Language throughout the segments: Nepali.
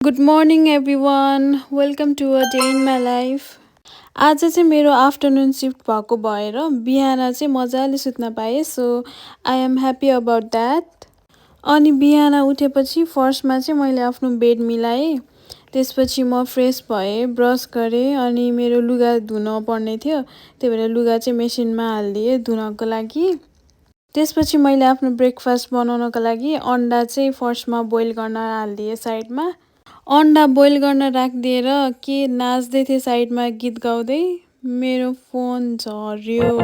Good morning everyone welcome to a day in my life. आज चाहिँ मेरो आफ्टरनुन सिफ्ट भएको भएर बिहान चाहिँ मजाले सुत्न पाएँ, so I am happy about that. अनि बिहान उठेपछि फर्स्टमा चाहिँ मैले आफ्नो बेड मिलाएँ, त्यसपछि म फ्रेस भएँ, ब्रस गरेँ अनि मेरो लुगा धुन पर्ने थियो, त्यही भएर लुगा चाहिँ मेसिनमा हालिदिएँ धुनको लागि। त्यसपछि मैले आफ्नो ब्रेकफास्ट बनाउनको लागि अन्डा चाहिँ फर्स्टमा बोइल गर्न हालिदिएँ साइडमा। अन्डा बोइल गर्न राखिदिएर के नाच्दै थिएँ साइडमा गीत गाउँदै, मेरो फोन झर्यो।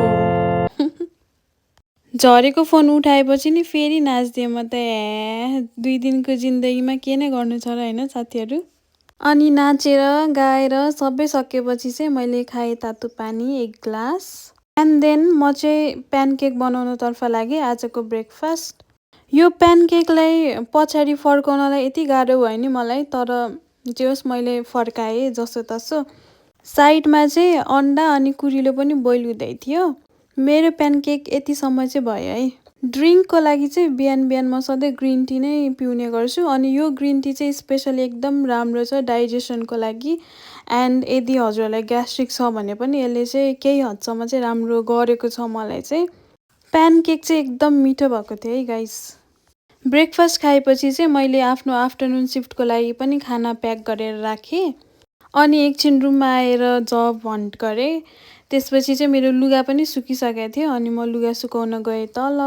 झरेको फोन उठाएपछि नि फेरि नाच्दिएँ म त। 2 दिनको जिन्दगीमा के नै गर्नु छ र होइन साथीहरू। अनि नाचेर गाएर सबै सकेपछि चाहिँ मैले खाएँ तातो पानी 1 ग्लास। एन्ड देन म चाहिँ प्यानकेक बनाउनतर्फ लागेँ आजको ब्रेकफास्ट। यो प्यानकेकलाई पछाडि फर्काउनलाई यति गाह्रो भयो नि मलाई, तर जे होस् मैले फर्काएँ जसोतसो। साइडमा चाहिँ अन्डा अनि कुरिलो पनि बोइल हुँदै थियो। मेरो प्यानकेक यतिसम्म चाहिँ भयो है। ड्रिङ्कको लागि चाहिँ बिहान बिहान म सधैँ ग्रिन टी नै पिउने गर्छु, अनि यो ग्रिन टी चाहिँ स्पेसली एकदम राम्रो छ डाइजेसनको लागि। एन्ड यदि हजुरहरूलाई ग्यास्ट्रिक छ भने पनि यसले चाहिँ केही हदसम्म चाहिँ राम्रो गरेको छ मलाई चाहिँ। प्यानकेक चाहिँ एकदम मिठो भएको थियो है गाइस। ब्रेकफास्ट खाएपछि चाहिँ मैले आफ्नो आफ्टरनुन सिफ्टको लागि पनि खाना प्याक गरेर राखेँ, अनि एकछिन रुममा आएर जब हन्ट गरेँ। त्यसपछि चाहिँ मेरो लुगा पनि सुकिसकेको थियो, अनि म लुगा सुकाउन गएँ तल।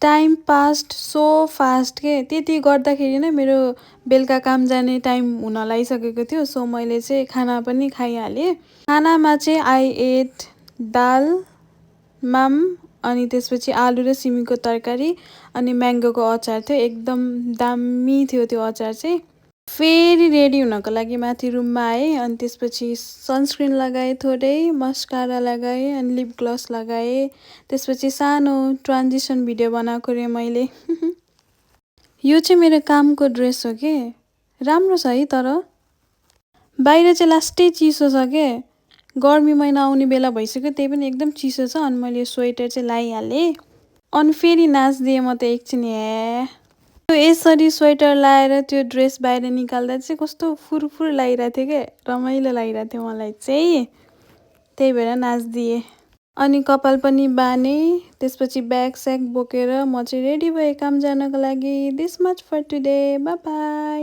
टाइम पास्ट सो फास्ट के, त्यति गर्दाखेरि नै मेरो बेलुका काम जाने टाइम हुन लागिसकेको थियो। सो मैले चाहिँ खाना पनि खाइहालेँ। खानामा चाहिँ आई एट दाल माम, अनि त्यसपछि आलु र सिमीको तरकारी अनि म्याङ्गोको अचार थियो। एकदम दामी थियो त्यो अचार चाहिँ। फेरि रेडी हुनको लागि माथि रुममा आएँ, अनि त्यसपछि सनस्क्रिन लगाएँ, थोरै मस्कारा लगाएँ अनि लिप ग्लस लगाएँ। त्यसपछि सानो ट्रान्जिसन भिडियो बनाएको रे मैले। यो चाहिँ मेरो कामको ड्रेस हो के, राम्रो छ है। तर बाहिर चाहिँ लास्टै चिसो छ के, गर्मी महिना आउने बेला भइसक्यो, त्यही पनि एकदम चिसो छ। अनि मैले स्वेटर चाहिँ लगाइहालेँ, अनि फेरि नाच्दिएँ म त एकछिन। त्यो यसरी स्वेटर लाएर त्यो ड्रेस बाहिर निकाल्दा चाहिँ कस्तो फुरफुर लागिरहेको थियो क्या, रमाइलो लागिरहेको थियो मलाई चाहिँ, त्यही भएर नाच्दिएँ। अनि कपाल पनि बानेँ, त्यसपछि ब्याग स्याग बोकेर म चाहिँ रेडी भएँ काम जानको लागि। This much for today, bye by.